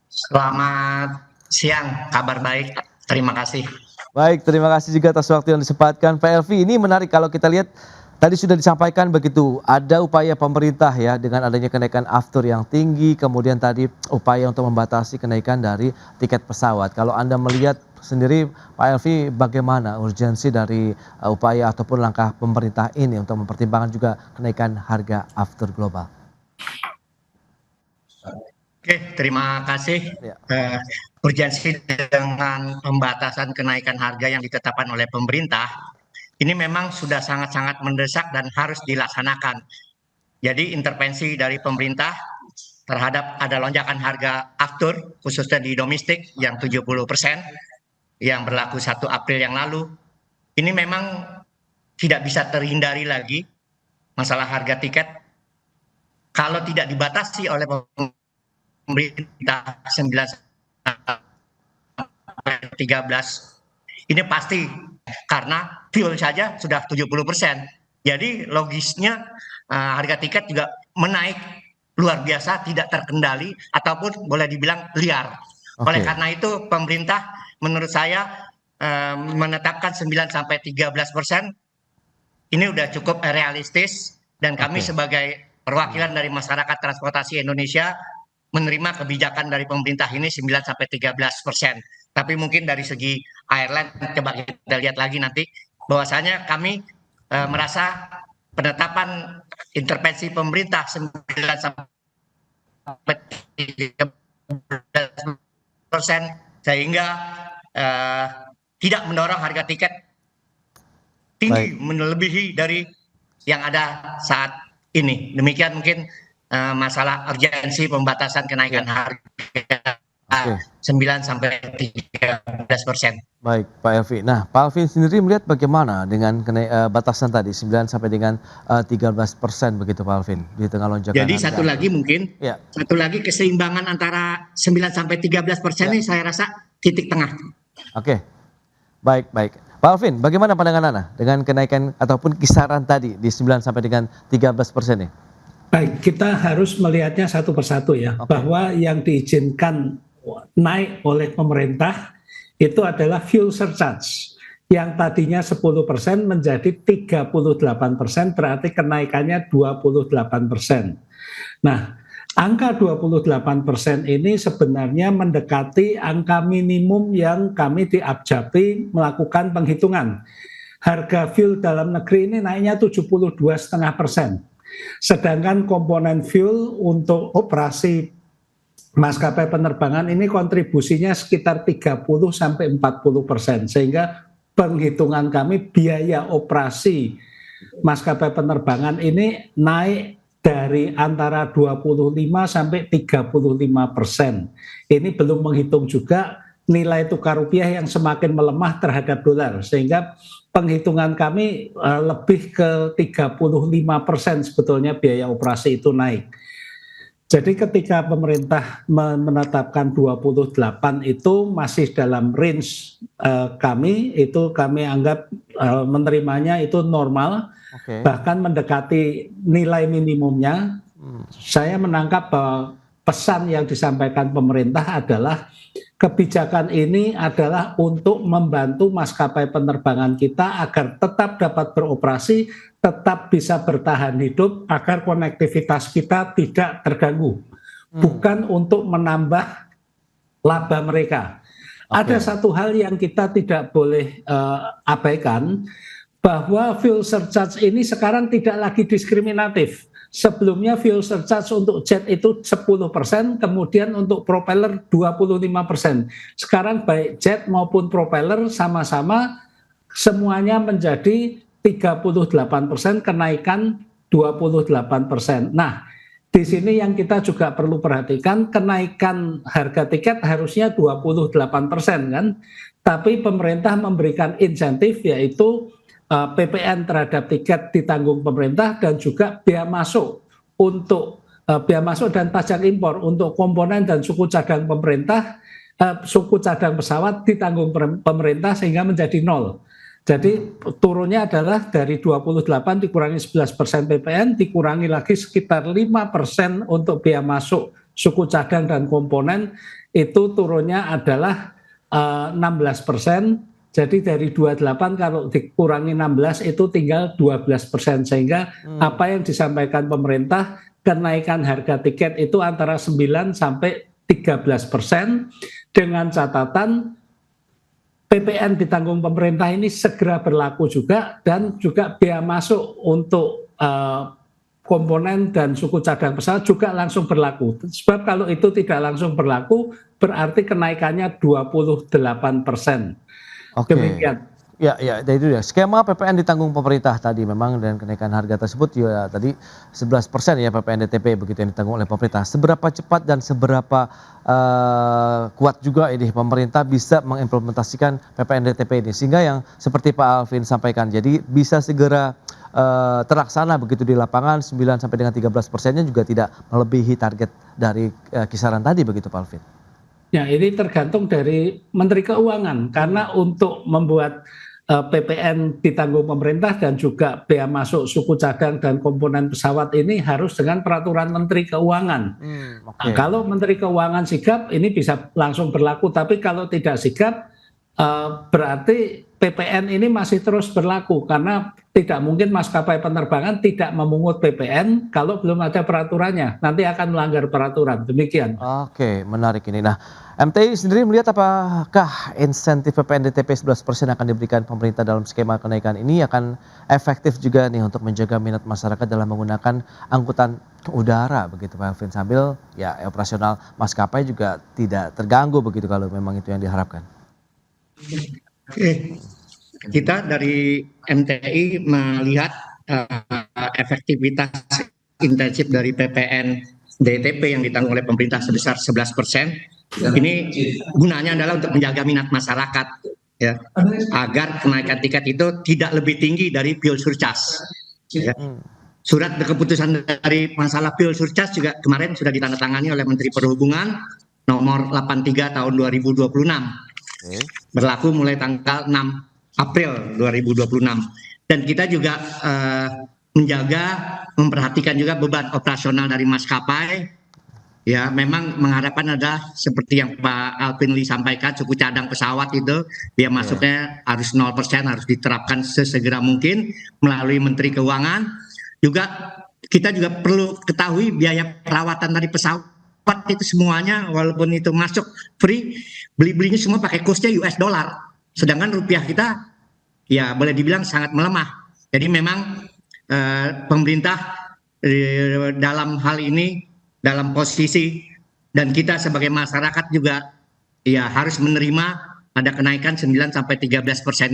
Selamat siang, kabar baik, terima kasih. Baik, terima kasih juga atas waktu yang disempatkan Pak Elvi. Ini menarik kalau kita lihat tadi sudah disampaikan begitu, ada upaya pemerintah ya dengan adanya kenaikan aftur yang tinggi, kemudian tadi upaya untuk membatasi kenaikan dari tiket pesawat. Kalau Anda melihat sendiri Pak Elvi, bagaimana urgensi dari upaya ataupun langkah pemerintah ini untuk mempertimbangkan juga kenaikan harga aftur global? Oke, terima kasih. Ya. Urgensi dengan pembatasan kenaikan harga yang ditetapkan oleh pemerintah, ini memang sudah sangat-sangat mendesak dan harus dilaksanakan. Jadi intervensi dari pemerintah terhadap ada lonjakan harga aftur, khususnya di domestik yang 70%, yang berlaku 1 April yang lalu, ini memang tidak bisa terhindari lagi masalah harga tiket kalau tidak dibatasi oleh pemerintah 9-13. Ini pasti karena fuel saja sudah 70%. Jadi logisnya harga tiket juga menaik luar biasa, tidak terkendali ataupun boleh dibilang liar. Oleh Oke. karena itu pemerintah menurut saya menetapkan 9-13% ini udah cukup realistis dan kami Oke. sebagai perwakilan dari masyarakat transportasi Indonesia menerima kebijakan dari pemerintah ini 9-13%. Tapi mungkin dari segi airline coba kita lihat lagi nanti bahwasanya kami merasa penetapan intervensi pemerintah 9-13% sehingga tidak mendorong harga tiket tinggi Baik. melebihi dari yang ada saat ini. Demikian mungkin masalah urgensi pembatasan kenaikan harga Oke. 9-13%. Baik, Pak Elvi. Nah, Pak Alvin sendiri melihat bagaimana dengan batasan tadi 9 sampai dengan 13% begitu Pak Alvin di tengah lonjakan Jadi harga. satu lagi mungkin, Ya, satu lagi keseimbangan antara 9-13% ini saya rasa titik tengah. oke. Baik, baik. Pak Alvin, bagaimana pandangan Anda dengan kenaikan ataupun kisaran tadi di 9 sampai dengan 13% ini? Baik, kita harus melihatnya satu persatu ya, Oke. bahwa yang diizinkan naik oleh pemerintah itu adalah fuel surcharge. Yang tadinya 10% menjadi 38%, berarti kenaikannya 28%. Nah, angka 28% ini sebenarnya mendekati angka minimum yang kami di Apjapi melakukan penghitungan. Harga fuel dalam negeri ini naiknya 72,5%. Sedangkan komponen fuel untuk operasi maskapai penerbangan ini kontribusinya sekitar 30-40%, sehingga penghitungan kami biaya operasi maskapai penerbangan ini naik dari antara 25-35%. Ini belum menghitung juga nilai tukar rupiah yang semakin melemah terhadap dolar, sehingga penghitungan kami lebih ke 35% sebetulnya biaya operasi itu naik. Jadi ketika pemerintah menetapkan 28 itu masih dalam range kami, itu kami anggap menerimanya itu normal, Oke. bahkan mendekati nilai minimumnya. Saya menangkap bahwa pesan yang disampaikan pemerintah adalah kebijakan ini adalah untuk membantu maskapai penerbangan kita agar tetap dapat beroperasi, tetap bisa bertahan hidup, agar konektivitas kita tidak terganggu. Bukan untuk menambah laba mereka. Oke. Ada satu hal yang kita tidak boleh abaikan, bahwa fuel surcharge ini sekarang tidak lagi diskriminatif. Sebelumnya fuel surcharge untuk jet itu 10%, kemudian untuk propeller 25%. Sekarang baik jet maupun propeller sama-sama semuanya menjadi 38%, kenaikan 28%. Nah, di sini yang kita juga perlu perhatikan, kenaikan harga tiket harusnya 28% kan, tapi pemerintah memberikan insentif yaitu PPN terhadap tiket ditanggung pemerintah dan juga bea masuk untuk bea masuk dan pajak impor untuk komponen dan suku cadang pemerintah, suku cadang pesawat ditanggung pemerintah sehingga menjadi 0. Jadi turunnya adalah dari 28 dikurangi 11% PPN, dikurangi lagi sekitar 5% untuk bea masuk suku cadang dan komponen, itu turunnya adalah 16%. Jadi dari 28 kalau dikurangi 16 itu tinggal 12%, sehingga apa yang disampaikan pemerintah, kenaikan harga tiket itu antara 9 sampai 13%, dengan catatan PPN ditanggung pemerintah ini segera berlaku juga, dan juga bea masuk untuk komponen dan suku cadang pesawat juga langsung berlaku. Sebab kalau itu tidak langsung berlaku, berarti kenaikannya 28%. Oke. Demikian. Ya, itu ya. Skema PPN ditanggung pemerintah tadi memang, dan kenaikan harga tersebut ya tadi 11% ya PPN DTP begitu yang ditanggung oleh pemerintah. Seberapa cepat dan seberapa kuat juga ini pemerintah bisa mengimplementasikan PPN DTP ini, sehingga yang seperti Pak Alvin sampaikan, jadi bisa segera terlaksana begitu di lapangan, 9 sampai dengan 13%-nya juga tidak melebihi target dari kisaran tadi begitu Pak Alvin. Ya, ini tergantung dari Menteri Keuangan, karena untuk membuat PPN ditanggung pemerintah dan juga bea masuk suku cadang dan komponen pesawat ini harus dengan peraturan Menteri Keuangan. Nah, kalau Menteri Keuangan sigap ini bisa langsung berlaku, tapi kalau tidak sigap berarti PPN ini masih terus berlaku karena tidak mungkin maskapai penerbangan tidak memungut PPN kalau belum ada peraturannya. Nanti akan melanggar peraturan. Demikian. Oke, menarik ini. Nah, MTI sendiri melihat apakah insentif PPN DTP 11% akan diberikan pemerintah dalam skema kenaikan ini akan efektif juga nih untuk menjaga minat masyarakat dalam menggunakan angkutan udara begitu Pak Alvin, sambil ya operasional maskapai juga tidak terganggu begitu kalau memang itu yang diharapkan. Oke, kita dari MTI melihat efektivitas intensif dari PPN DTP yang ditanggung oleh pemerintah sebesar 11%. Ini gunanya adalah untuk menjaga minat masyarakat, ya, agar kenaikan tiket itu tidak lebih tinggi dari fuel surcharge. Ya. Surat keputusan dari masalah fuel surcharge juga kemarin sudah ditandatangani oleh Menteri Perhubungan nomor 83 tahun 2026. Berlaku mulai tanggal 6 April 2026. Dan kita juga memperhatikan juga beban operasional dari maskapai. Ya, memang mengharapkan ada seperti yang Pak Alvin Lee sampaikan, suku cadang pesawat itu biaya masuknya harus 0%, harus diterapkan sesegera mungkin melalui Menteri Keuangan. Juga kita juga perlu ketahui biaya perawatan dari pesawat itu semuanya walaupun itu masuk free, belinya semua pakai kursnya US dollar. Sedangkan rupiah kita ya boleh dibilang sangat melemah. Jadi memang pemerintah dalam hal ini dalam posisi, dan kita sebagai masyarakat juga ya harus menerima ada kenaikan 9-13%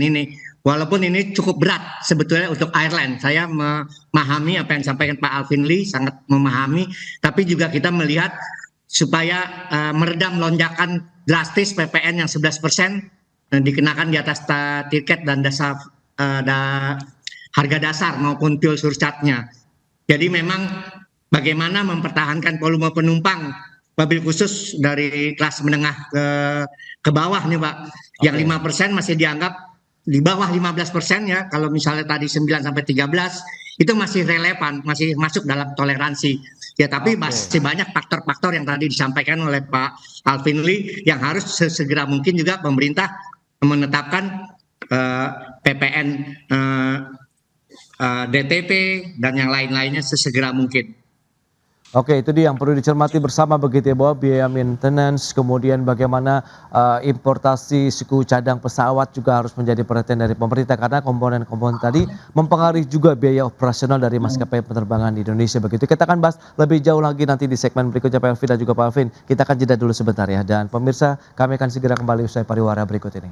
ini. Walaupun ini cukup berat sebetulnya untuk airline. Saya memahami apa yang disampaikan Pak Alvin Lee, sangat memahami, tapi juga kita melihat supaya meredam lonjakan drastis PPN yang 11% dikenakan di atas tiket dan harga dasar maupun fuel surcharge-nya. Jadi memang bagaimana mempertahankan volume penumpang mobil khusus dari kelas menengah ke bawah nih Pak. Yang 5% masih dianggap di bawah 15% ya. Kalau misalnya tadi 9-13 itu masih relevan, masih masuk dalam toleransi. Ya, tapi masih banyak faktor-faktor yang tadi disampaikan oleh Pak Alvin Lee yang harus sesegera mungkin juga pemerintah menetapkan PPN DTP dan yang lain-lainnya sesegera mungkin. Oke, itu dia yang perlu dicermati bersama begitu ya, bahwa biaya maintenance, kemudian bagaimana importasi suku cadang pesawat juga harus menjadi perhatian dari pemerintah karena komponen-komponen tadi mempengaruhi juga biaya operasional dari maskapai penerbangan di Indonesia begitu. Kita akan bahas lebih jauh lagi nanti di segmen berikutnya Pak Elvi dan juga Pak Alvin. Kita akan jeda dulu sebentar ya, dan pemirsa kami akan segera kembali usai pariwara berikut ini.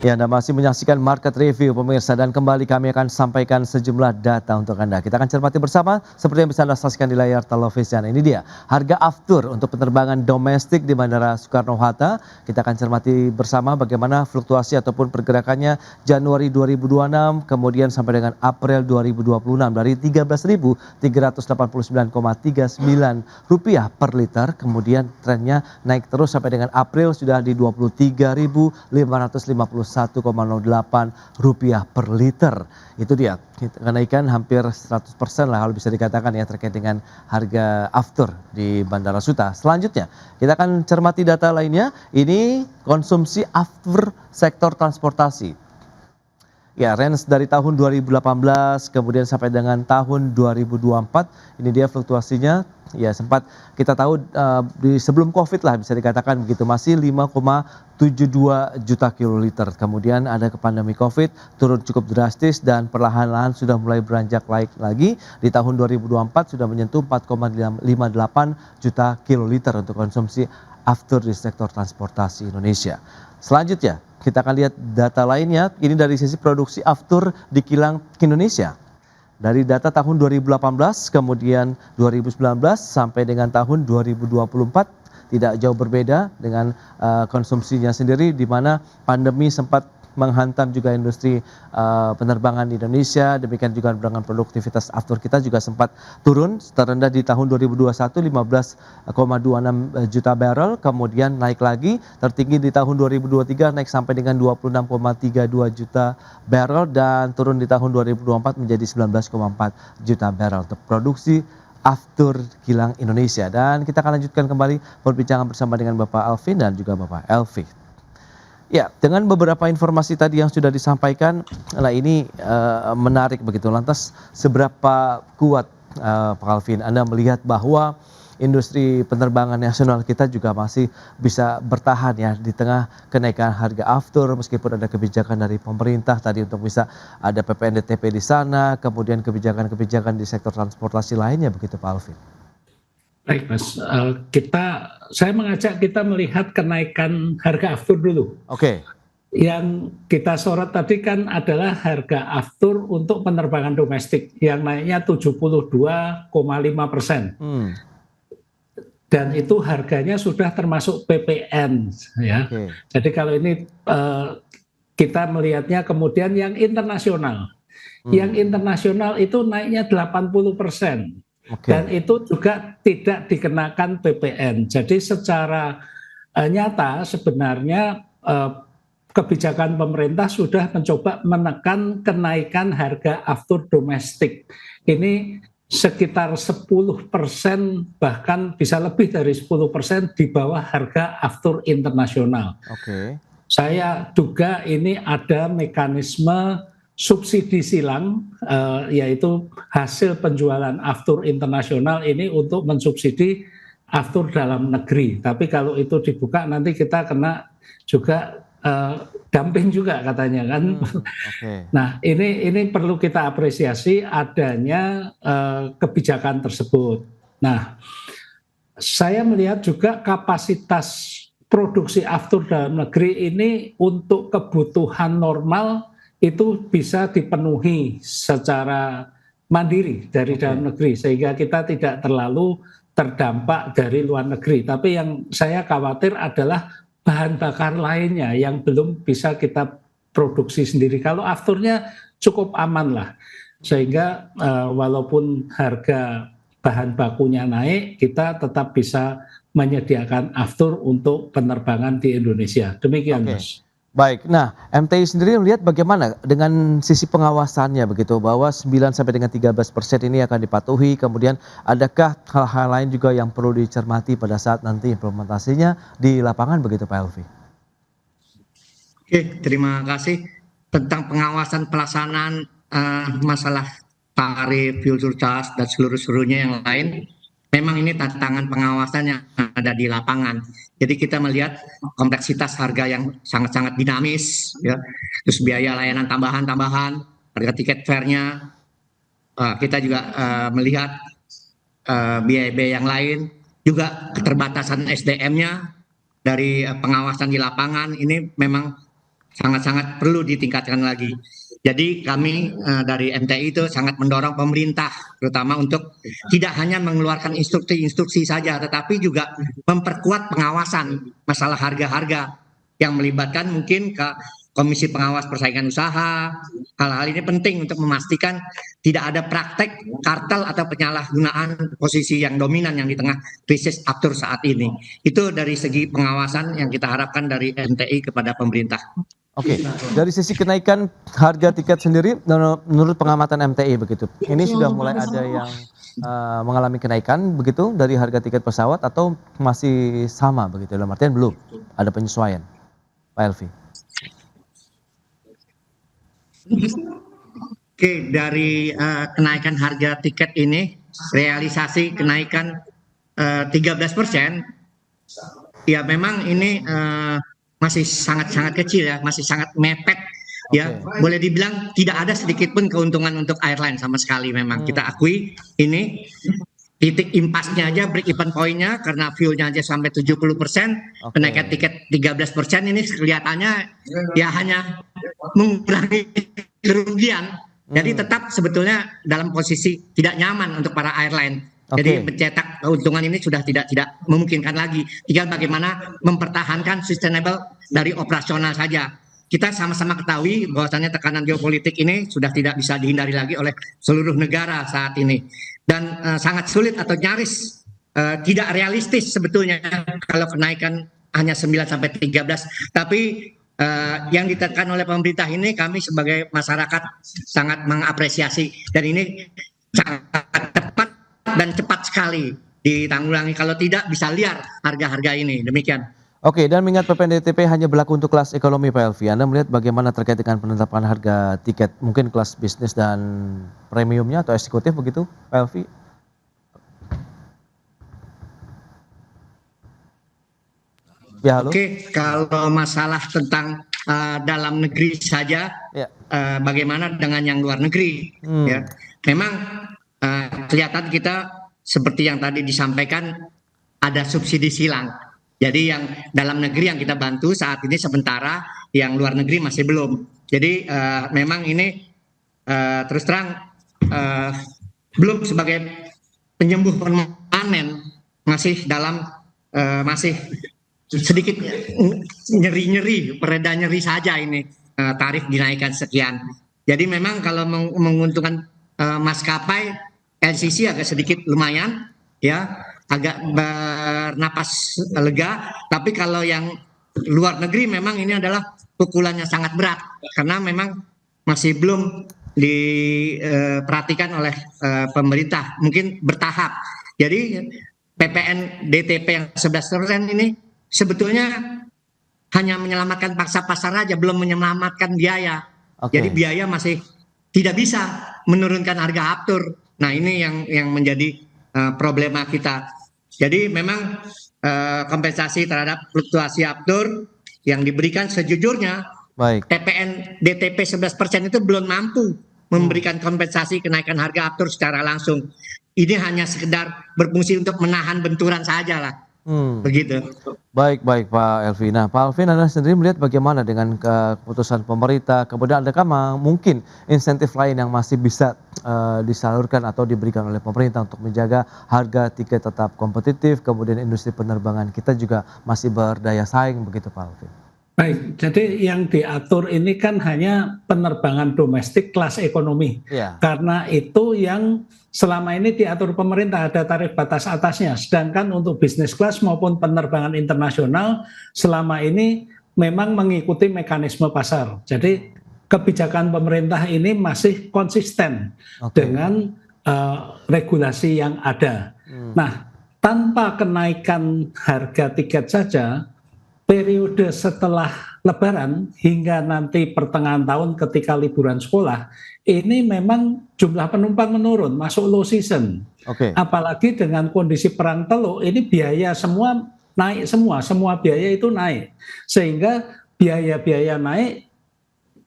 Ya, Anda masih menyaksikan Market Review pemirsa, dan kembali kami akan sampaikan sejumlah data untuk Anda. Kita akan cermati bersama seperti yang bisa Anda saksikan di layar televisi. Ini dia harga aftur untuk penerbangan domestik di Bandara Soekarno-Hatta. Kita akan cermati bersama bagaimana fluktuasi ataupun pergerakannya Januari 2026 kemudian sampai dengan April 2026 dari Rp13.089,39 per liter, kemudian trennya naik terus sampai dengan April sudah di Rp23.551,08 per liter. Itu dia kenaikan hampir 100% lah kalau bisa dikatakan ya terkait dengan harga aftur di Bandara Suta. Selanjutnya kita akan cermati data lainnya. Ini konsumsi aftur sektor transportasi. Ya, range dari tahun 2018 kemudian sampai dengan tahun 2024 ini dia fluktuasinya ya sempat kita tahu di sebelum Covid lah bisa dikatakan begitu, masih 5,72 juta kiloliter. Kemudian ada ke pandemi Covid turun cukup drastis dan perlahan-lahan sudah mulai beranjak naik lagi. Di tahun 2024 sudah menyentuh 4,58 juta kiloliter untuk konsumsi aftur di sektor transportasi Indonesia. Selanjutnya kita akan lihat data lainnya, ini dari sisi produksi aftur di kilang Indonesia. Dari data tahun 2018, kemudian 2019 sampai dengan tahun 2024 tidak jauh berbeda dengan konsumsinya sendiri, di mana pandemi sempat menghantam juga industri penerbangan di Indonesia. Demikian juga dengan produktivitas aftur kita juga sempat turun terendah di tahun 2021 15,26 juta barrel, kemudian naik lagi tertinggi di tahun 2023 naik sampai dengan 26,32 juta barrel dan turun di tahun 2024 menjadi 19,4 juta barrel untuk produksi aftur kilang Indonesia. Dan kita akan lanjutkan kembali perbincangan bersama dengan Bapak Alvin dan juga Bapak Elvi. Ya, dengan beberapa informasi tadi yang sudah disampaikan, nah ini menarik begitu. Lantas seberapa kuat Pak Alvin Anda melihat bahwa industri penerbangan nasional kita juga masih bisa bertahan ya di tengah kenaikan harga aftur meskipun ada kebijakan dari pemerintah tadi untuk bisa ada PPNDTP di sana, kemudian kebijakan-kebijakan di sektor transportasi lainnya begitu Pak Alvin. Baik Mas, saya mengajak kita melihat kenaikan harga aftur dulu. Oke. Yang kita sorot tadi kan adalah harga aftur untuk penerbangan domestik yang naiknya 72,5%. Dan itu harganya sudah termasuk PPN ya. Okay. Jadi kalau ini kita melihatnya kemudian yang internasional. Yang internasional itu naiknya 80%. Okay. Dan itu juga tidak dikenakan PPN. Jadi secara nyata sebenarnya kebijakan pemerintah sudah mencoba menekan kenaikan harga aftur domestik. Ini sekitar 10%, bahkan bisa lebih dari 10% di bawah harga aftur internasional. Okay. Saya duga ini ada mekanisme subsidi silang, yaitu hasil penjualan aftur internasional ini untuk mensubsidi aftur dalam negeri. Tapi kalau itu dibuka nanti kita kena juga dumping juga katanya kan. Okay. Nah ini perlu kita apresiasi adanya kebijakan tersebut. Nah saya melihat juga kapasitas produksi aftur dalam negeri ini untuk kebutuhan normal itu bisa dipenuhi secara mandiri dari dalam negeri sehingga kita tidak terlalu terdampak dari luar negeri. Tapi yang saya khawatir adalah bahan bakar lainnya yang belum bisa kita produksi sendiri. Kalau afturnya cukup aman lah, sehingga walaupun harga bahan bakunya naik, kita tetap bisa menyediakan aftur untuk penerbangan di Indonesia. Demikian, Mas. Baik, nah MTI sendiri melihat bagaimana dengan sisi pengawasannya begitu, bahwa 9 sampai dengan 13% ini akan dipatuhi, kemudian adakah hal-hal lain juga yang perlu dicermati pada saat nanti implementasinya di lapangan begitu Pak Elvi? Oke, terima kasih. Tentang pengawasan pelaksanaan masalah tarif, fuel surcharge, dan seluruh-seluruhnya yang lain, memang ini tantangan pengawasan yang ada di lapangan. Jadi kita melihat kompleksitas harga yang sangat-sangat dinamis, ya. Terus biaya layanan tambahan-tambahan, harga tiket fare-nya. Kita juga melihat biaya-biaya yang lain, juga keterbatasan SDM-nya dari pengawasan di lapangan. Ini memang sangat-sangat perlu ditingkatkan lagi. Jadi kami dari MTI itu sangat mendorong pemerintah terutama untuk tidak hanya mengeluarkan instruksi-instruksi saja tetapi juga memperkuat pengawasan masalah harga-harga yang melibatkan mungkin ke Komisi Pengawas Persaingan Usaha. Hal-hal ini penting untuk memastikan tidak ada praktek kartel atau penyalahgunaan posisi yang dominan yang di tengah krisis aftur saat ini. Itu dari segi pengawasan yang kita harapkan dari MTI kepada pemerintah. Oke, dari sisi kenaikan harga tiket sendiri, menurut pengamatan MTI begitu, ini sudah mulai ada yang mengalami kenaikan begitu dari harga tiket pesawat atau masih sama begitu? Dalam artian belum ada penyesuaian, Pak Elvi? Oke, dari kenaikan harga tiket ini, realisasi kenaikan 13%, ya memang ini masih sangat-sangat kecil ya, masih sangat mepet ya. Boleh dibilang tidak ada sedikit pun keuntungan untuk airline sama sekali memang. Kita akui ini titik impasnya aja, break even point-nya karena fuel-nya aja sampai 70%, kenaikan tiket 13% ini kelihatannya ya hanya mengurangi kerugian. Jadi tetap sebetulnya dalam posisi tidak nyaman untuk para airline. Jadi mencetak keuntungan ini sudah tidak memungkinkan lagi. Tinggal bagaimana mempertahankan sustainable dari operasional saja. kita sama-sama ketahui bahwasannya tekanan geopolitik ini sudah tidak bisa dihindari lagi oleh seluruh negara saat ini, dan sangat sulit atau nyaris tidak realistis sebetulnya kalau kenaikan hanya 9 sampai 13, tapi yang ditekan oleh pemerintah ini kami sebagai masyarakat sangat mengapresiasi, dan ini sangat tepat dan cepat sekali ditanggulangi, kalau tidak bisa liar harga-harga ini. Demikian. Oke, dan mengingat PPNDTP hanya berlaku untuk kelas ekonomi Pak Elvi, Anda melihat bagaimana terkait dengan penetapan harga tiket, mungkin kelas bisnis dan premiumnya atau eksekutif begitu Pak Elvi? Ya, halo? Oke, kalau masalah tentang dalam negeri saja, Ya. Bagaimana dengan yang luar negeri? Ya, memang kelihatan kita seperti yang tadi disampaikan ada subsidi silang. Jadi yang dalam negeri yang kita bantu saat ini sementara, yang luar negeri masih belum. Jadi memang ini terus terang belum sebagai penyembuh permanen, masih dalam masih sedikit nyeri-nyeri, pereda nyeri saja ini tarif dinaikkan sekian. Jadi memang kalau menguntungkan maskapai LCC agak sedikit lumayan, ya agak bernapas lega. Tapi kalau yang luar negeri memang ini adalah pukulannya sangat berat karena memang masih belum diperhatikan oleh pemerintah, mungkin bertahap. Jadi PPN DTP yang 11% ini sebetulnya hanya menyelamatkan paksa pasar saja, belum menyelamatkan biaya. Oke. Jadi biaya masih tidak bisa menurunkan harga aftur. Nah ini yang menjadi problema kita. Jadi memang kompensasi terhadap fluktuasi aftur yang diberikan sejujurnya, Baik. PPN DTP 11% itu belum mampu memberikan kompensasi kenaikan harga aftur secara langsung. Ini hanya sekedar berfungsi untuk menahan benturan saja lah. Begitu. Baik Pak Elvi. Nah Pak Alvin, Anda sendiri melihat bagaimana dengan keputusan pemerintah, kemudian adakah mungkin insentif lain yang masih bisa disalurkan atau diberikan oleh pemerintah untuk menjaga harga tiket tetap kompetitif, kemudian industri penerbangan kita juga masih berdaya saing begitu Pak Alvin? Baik, jadi yang diatur ini kan hanya penerbangan domestik kelas ekonomi. Iya. Karena itu yang selama ini diatur pemerintah, ada tarif batas atasnya. Sedangkan untuk bisnis kelas maupun penerbangan internasional selama ini memang mengikuti mekanisme pasar. Jadi kebijakan pemerintah ini masih konsisten dengan regulasi yang ada. Nah, tanpa kenaikan harga tiket saja, periode setelah Lebaran hingga nanti pertengahan tahun ketika liburan sekolah, ini memang jumlah penumpang menurun, masuk low season. Apalagi dengan kondisi perang teluk, ini biaya semua naik semua biaya itu naik. Sehingga biaya-biaya naik,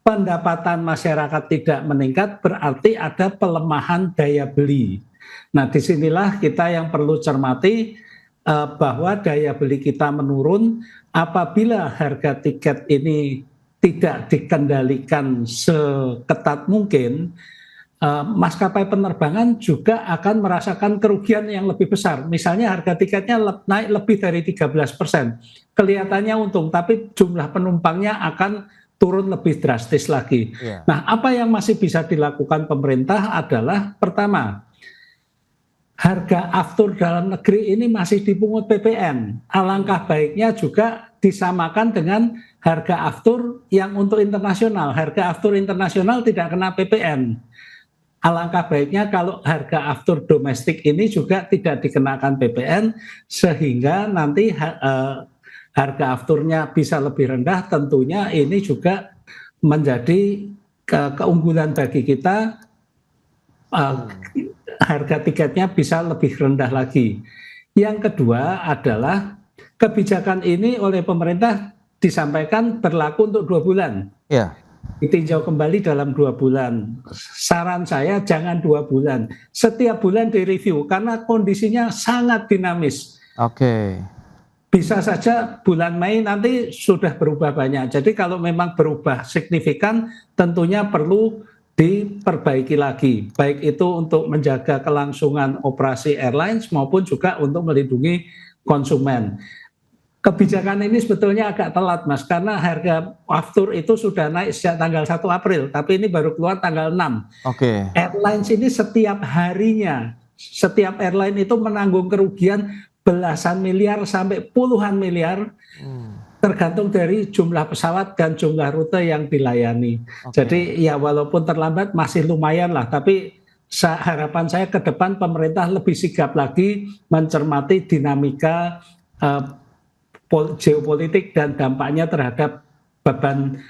pendapatan masyarakat tidak meningkat, berarti ada pelemahan daya beli. Nah, disinilah kita yang perlu cermati bahwa daya beli kita menurun apabila harga tiket ini tidak dikendalikan seketat mungkin. Maskapai penerbangan juga akan merasakan kerugian yang lebih besar. Misalnya harga tiketnya naik lebih dari 13%. Kelihatannya untung, tapi jumlah penumpangnya akan turun lebih drastis lagi. Nah, apa yang masih bisa dilakukan pemerintah adalah pertama, harga aftur dalam negeri ini masih dipungut PPN. Alangkah baiknya juga disamakan dengan harga aftur yang untuk internasional. Harga aftur internasional tidak kena PPN. Alangkah baiknya kalau harga aftur domestik ini juga tidak dikenakan PPN, sehingga nanti harga afturnya bisa lebih rendah. Tentunya ini juga menjadi keunggulan bagi kita, harga tiketnya bisa lebih rendah lagi. Yang kedua adalah kebijakan ini oleh pemerintah disampaikan berlaku untuk 2 bulan. Ditinjau kembali dalam 2 bulan. Saran saya jangan 2 bulan. Setiap bulan direview karena kondisinya sangat dinamis. Bisa saja bulan Mei nanti sudah berubah banyak. Jadi kalau memang berubah signifikan, tentunya perlu diperbaiki lagi, baik itu untuk menjaga kelangsungan operasi airlines maupun juga untuk melindungi konsumen. kebijakan ini sebetulnya agak telat Mas, karena harga aftur itu sudah naik sejak tanggal 1 April, tapi ini baru keluar tanggal 6. Oke. Airlines ini setiap harinya, setiap airline itu menanggung kerugian belasan miliar sampai puluhan miliar, tergantung dari jumlah pesawat dan jumlah rute yang dilayani. Oke. Jadi ya walaupun terlambat masih lumayan lah, tapi harapan saya ke depan pemerintah lebih sigap lagi mencermati dinamika geopolitik dan dampaknya terhadap beban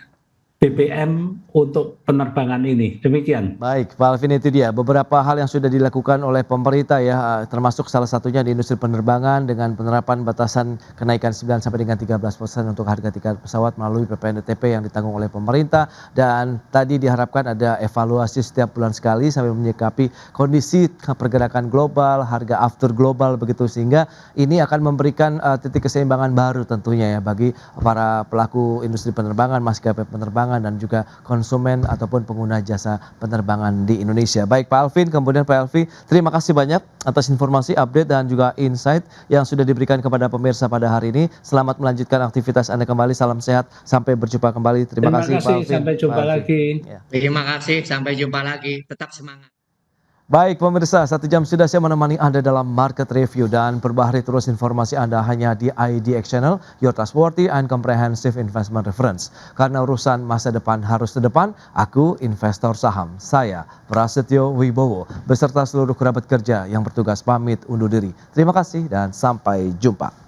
BBM untuk penerbangan ini. Demikian. Baik, Pak Alvin, itu dia beberapa hal yang sudah dilakukan oleh pemerintah ya, termasuk salah satunya di industri penerbangan dengan penerapan batasan kenaikan 9 sampai dengan 13% untuk harga tiket pesawat melalui PPNDTP yang ditanggung oleh pemerintah, dan tadi diharapkan ada evaluasi setiap bulan sekali sambil menyikapi kondisi pergerakan global, harga aftur global begitu, sehingga ini akan memberikan titik keseimbangan baru tentunya ya bagi para pelaku industri penerbangan, maskapai penerbangan dan juga konsumen ataupun pengguna jasa penerbangan di Indonesia. Baik Pak Alvin, kemudian Pak Elvi, terima kasih banyak atas informasi, update dan juga insight yang sudah diberikan kepada pemirsa pada hari ini. Selamat melanjutkan aktivitas Anda kembali, salam sehat, sampai berjumpa kembali. Terima kasih Pak Alvin. Sampai jumpa lagi. Ya. Terima kasih, sampai jumpa lagi. Tetap semangat. Baik pemirsa, 1 jam sudah saya menemani Anda dalam Market Review, dan perbaharui terus informasi Anda hanya di IDX Channel, your trustworthy and comprehensive investment reference. Karena urusan masa depan harus ke depan, aku investor saham. Saya Prasetyo Wibowo beserta seluruh kerabat kerja yang bertugas pamit undur diri. Terima kasih dan sampai jumpa.